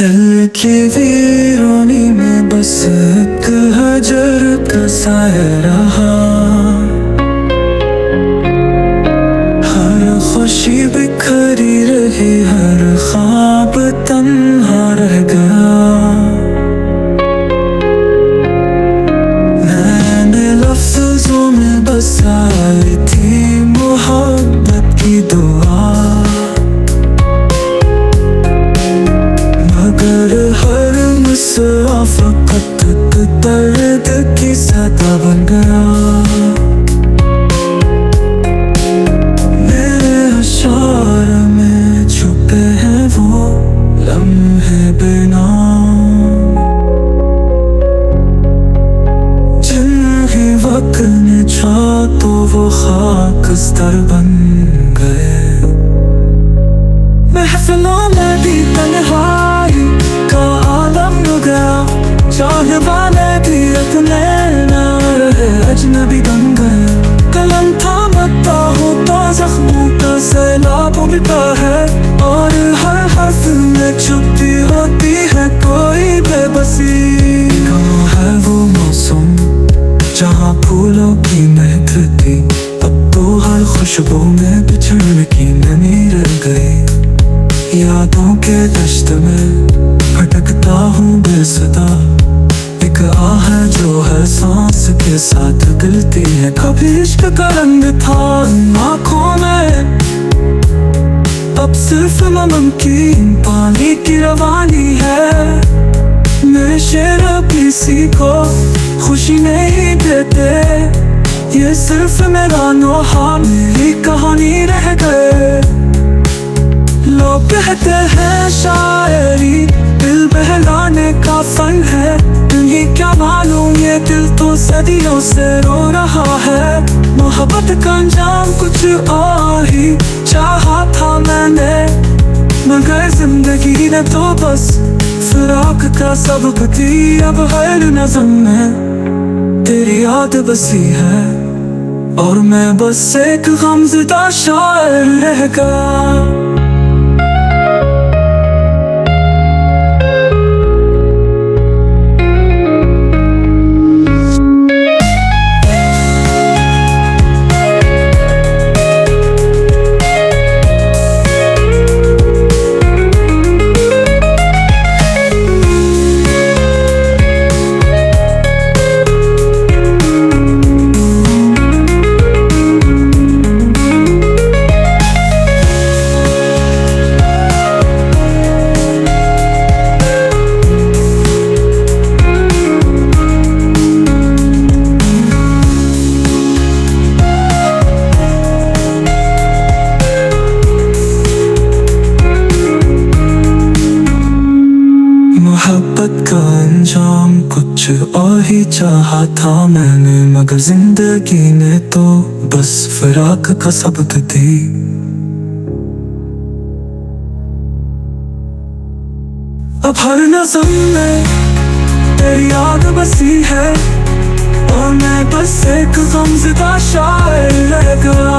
दिल की वीरानी में बस एक हजर का साया रहा। हर खुशी बिखरी रही, हर ख्वाब तन्हा रह गया। मैंने लफ्जों में बसाई थी मोहब्बत की दुआ, मगर हर मुस्कुराहट फकत दर्द की सदा बन गया। मेरे अशार में छुपे हैं वो लम्हे बेनाम, जिन्हें वक्त ने छुआ तो वो खाकस्तर बन गए। महफिलों में भी तन्हाई का आलम हो गया, चाहने वाले भी अपने ना रहे अजनबी बन गए। कलम थामता हूँ तो जख्मों का सैलाब उमड़ता है, और हर हर्फ में छुपी होती है कोई बेबसी। कहाँ है वो मौसम जहाँ फूलों की महक थी, अब तो हर खुशबू में बिछड़ने की नमी रह गई। यादों के दश्त में भटकता हूँ बेसदा, एक आह है जो हर सांस के साथ गलती है। कभी इश्क का रंग था आँखों में, अब सिर्फ नमकीन पानी की रवानी है। मेरे शेर किसी को खुशी नहीं देते, ये सिर्फ मेरा नोहा मेरी कहानी रह गए। लोग कहते हैं शायरी दिल बहलाने का फन है, तुम्हें क्या मालूम ये दिल तो सदियों से रो रहा है। मोहब्बत का अंजाम कुछ और ही चाहा था मैंने, मगर जिंदगी ने तो बस फिराक का सबक दी। अब हर नज़म में तेरी याद बसी है, और मैं बस एक गमज़दा शायर रह गया। मोहब्बत का अंजाम कुछ और ही चाहा था मैंने, मगर जिंदगी ने तो बस फिराक का सबक दी। अब हर नज़म में तेरी याद बसी है, और मैं बस एक गमज़दा शायर रह गया।